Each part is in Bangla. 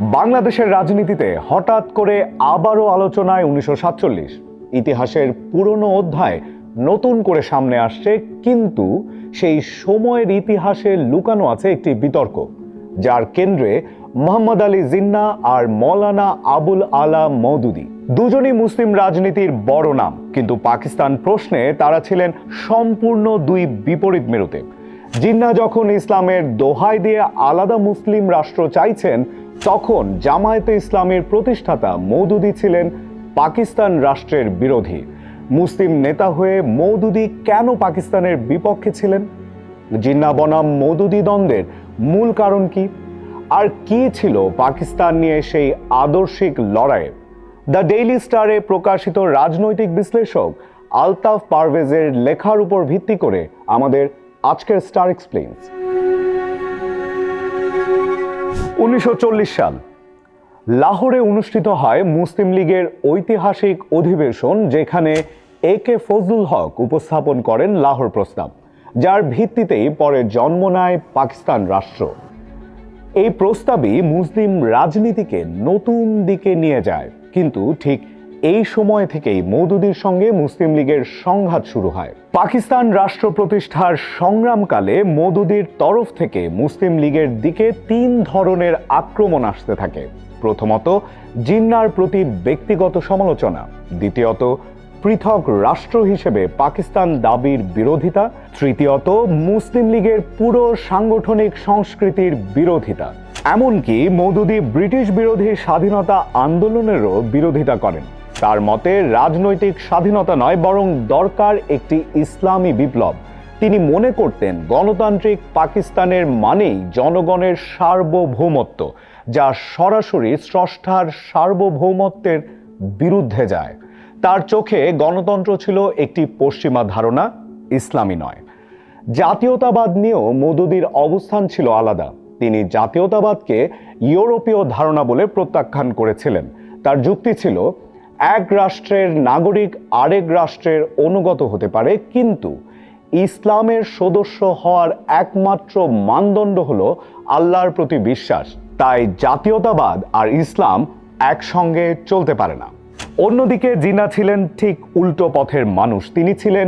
বাংলাদেশের রাজনীতিতে হঠাৎ করে আবারও আলোচনায় 1947। ইতিহাসের পুরনো অধ্যায় নতুন করে সামনে আসছে, কিন্তু সেই সময়ের ইতিহাসে লুকানো আছে একটি বিতর্ক, যার কেন্দ্রে মোহাম্মদ আলী জিন্নাহ আর মৌলানা আবুল আলা মওদুদী। দুজনই মুসলিম রাজনীতির বড় নাম, কিন্তু পাকিস্তান প্রশ্নে তারা ছিলেন সম্পূর্ণ দুই বিপরীত মেরুতে। জিন্নাহ যখন ইসলামের দোহাই দিয়ে আলাদা মুসলিম রাষ্ট্র চাইছেন, তখন জামায়াতে ইসলামের প্রতিষ্ঠাতা মওদুদী ছিলেন পাকিস্তান রাষ্ট্রের বিরোধী। মুসলিম নেতা হয়ে মওদুদী কেন পাকিস্তানের বিপক্ষে ছিলেন? জিন্নাহ বনাম মওদুদী দ্বন্দ্বের মূল কারণ কি, আর কি ছিল পাকিস্তান নিয়ে সেই আদর্শিক লড়াইয়ে? দ্য ডেইলি স্টারে প্রকাশিত রাজনৈতিক বিশ্লেষক আলতাফ পারভেজের লেখার উপর ভিত্তি করে আমাদের আজকের স্টার এক্সপ্লেইনস। 1940 সাল লাহোরে অনুষ্ঠিত হয় মুসলিম লীগের ঐতিহাসিক অধিবেশন, যেখানে একে ফজলুল হক উপস্থাপন করেন লাহোর প্রস্তাব, যার ভিত্তিতেই পরে জন্ম নেয় পাকিস্তান রাষ্ট্র। এই প্রস্তাবই মুসলিম রাজনীতিকে নতুন দিকে নিয়ে যায়, কিন্তু ঠিক এই সময় থেকেই মওদুদীর সঙ্গে মুসলিম লীগের সংঘাত শুরু হয়। পাকিস্তান রাষ্ট্র প্রতিষ্ঠার সংগ্রামকালে মওদুদীর তরফ থেকে মুসলিম লীগের দিকে তিন ধরনের আক্রমণ আসতে থাকে। প্রথমত, জিন্নাহর প্রতি ব্যক্তিগত সমালোচনা; দ্বিতীয়ত, পৃথক রাষ্ট্র হিসেবে পাকিস্তান দাবির বিরোধিতা; তৃতীয়ত, মুসলিম লীগের পুরো সাংগঠনিক সংস্কৃতির বিরোধিতা। এমনকি মওদুদী ব্রিটিশ বিরোধী স্বাধীনতা আন্দোলনেরও বিরোধিতা করেন। তার মতে রাজনৈতিক স্বাধীনতা নয়, বরং দরকার একটি ইসলামী বিপ্লব। তিনি মনে করতেন গণতান্ত্রিক পাকিস্তানের মানেই জনগণের সার্বভৌমত্ব, যা সরাসরি স্রষ্টার সার্বভৌমত্বের বিরুদ্ধে যায়। তার চোখে গণতন্ত্র ছিল একটি পশ্চিমা ধারণা, ইসলামী নয়। জাতীয়তাবাদ নিয়েও মওদুদীর অবস্থান ছিল আলাদা। তিনি জাতীয়তাবাদকে ইউরোপীয় ধারণা বলে প্রত্যাখ্যান করেছিলেন। তার যুক্তি ছিল, এক রাষ্ট্রের নাগরিক আরেক রাষ্ট্রের অনুগত হতে পারে, কিন্তু ইসলামের সদস্য হওয়ার একমাত্র মানদণ্ড হলো আল্লাহর প্রতি বিশ্বাস। তাই জাতীয়তাবাদ আর ইসলাম একসঙ্গে চলতে পারে না। অন্যদিকে জিন্নাহ ছিলেন ঠিক উল্টো পথের মানুষ। তিনি ছিলেন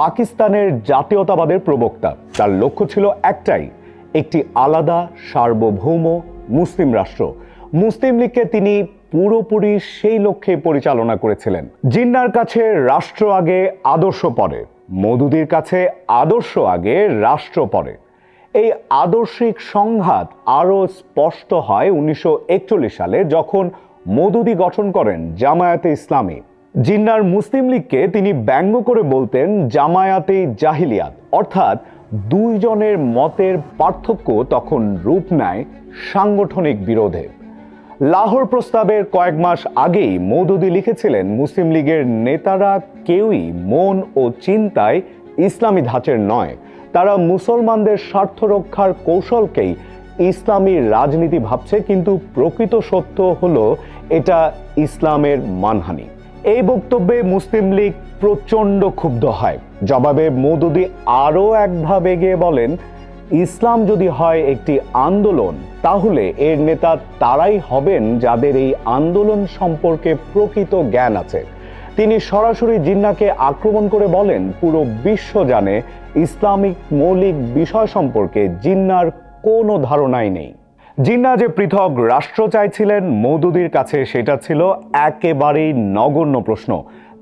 পাকিস্তানের জাতীয়তাবাদের প্রবক্তা। তার লক্ষ্য ছিল একটাই, একটি আলাদা সার্বভৌম মুসলিম রাষ্ট্র। মুসলিম লীগকে তিনি পুরোপুরি সেই লক্ষ্যে পরিচালনা করেছিলেন। জিন্নাহর কাছে রাষ্ট্র আগে, আদর্শ পরে। মওদুদীর কাছে আদর্শ আগে, রাষ্ট্র পরে। এই আদর্শিক সংঘাত আরও স্পষ্ট হয় 1941 সালে, যখন মওদুদী গঠন করেন জামায়াতে ইসলামী। জিন্নাহর মুসলিম লীগকে তিনি ব্যঙ্গ করে বলতেন জামায়াতে জাহিলিয়াত, অর্থাৎ দুইজনের মতের পার্থক্য তখন রূপ নেয় সাংগঠনিক বিরোধে। লাহোর প্রস্তাবের কয়েক মাস আগেই মওদুদী লিখেছিলেন, মুসলিম লীগের নেতারা কেউই মন ও চিন্তায় ইসলামী ধাঁচের নয়। তারা মুসলমানদের স্বার্থ রক্ষার কৌশলকেই ইসলামী রাজনীতি ভাবছে, কিন্তু প্রকৃত সত্য হলো এটা ইসলামের মানহানি। এই বক্তব্যে মুসলিম লীগ প্রচণ্ড ক্ষুব্ধ হয়। জবাবে মওদুদী আরও এক ধাপ এগিয়ে বলেন, ইসলাম যদি হয় একটি আন্দোলন, তাহলে এর নেতা তারাই হবেন যাদের এই আন্দোলন সম্পর্কে প্রকৃত জ্ঞান আছে। তিনি সরাসরি জিন্নাহকে আক্রমণ করে বলেন, পুরো বিশ্ব জানে ইসলামিক মৌলিক বিষয় সম্পর্কে জিন্নাহর কোনো ধারণাই নেই। জিন্নাহ যে পৃথক রাষ্ট্র চাইছিলেন, মওদুদীর কাছে সেটা ছিল একেবারেই নগণ্য প্রশ্ন।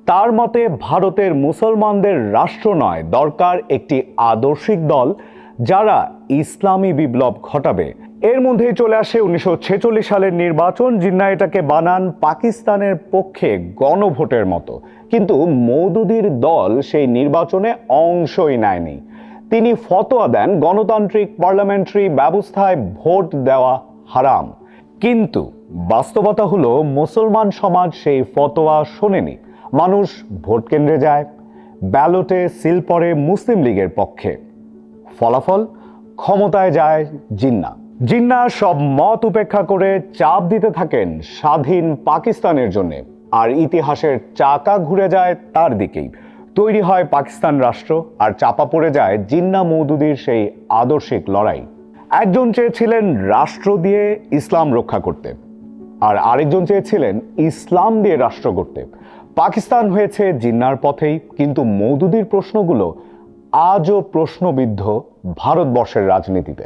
তার মতে ভারতের মুসলমানদের রাষ্ট্র নয়, দরকার একটি আদর্শিক দল যারা ইসলামী বিপ্লব ঘটাবে। এর মধ্যেই চলে আসে 1946 সালের নির্বাচন। জিন্নাহ এটাকে বানান পাকিস্তানের পক্ষে গণভোটের মতো, কিন্তু মওদুদীর দল সেই নির্বাচনে অংশই নেয়নি। তিনি ফতোয়া দেন গণতান্ত্রিক পার্লামেন্টারি ব্যবস্থায় ভোট দেওয়া হারাম। কিন্তু বাস্তবতা হলো মুসলমান সমাজ সেই ফতোয়া শোনেনি। মানুষ ভোট কেন্দ্রে যায়, ব্যালটে সিল পড়ে মুসলিম লীগের পক্ষে। ফলাফল, ক্ষমতায় যায় জিন্নাহ। জিন্নাহ সব মত উপেক্ষা করে চাপ দিতে থাকেন স্বাধীন পাকিস্তানের জন্য, আর ইতিহাসের চাকা ঘুরে যায় তার দিকেই। তৈরি হয় পাকিস্তান রাষ্ট্র, আর চাপা পড়ে যায় জিন্নাহ মওদুদীর সেই আদর্শিক লড়াই। একজন চেয়েছিলেন রাষ্ট্র দিয়ে ইসলাম রক্ষা করতে, আর আরেকজন চেয়েছিলেন ইসলাম দিয়ে রাষ্ট্র গড়তে। পাকিস্তান হয়েছে জিন্নার পথেই, কিন্তু মওদুদির প্রশ্নগুলো আজও প্রশ্নবিদ্ধ ভারতবর্ষের রাজনীতিতে।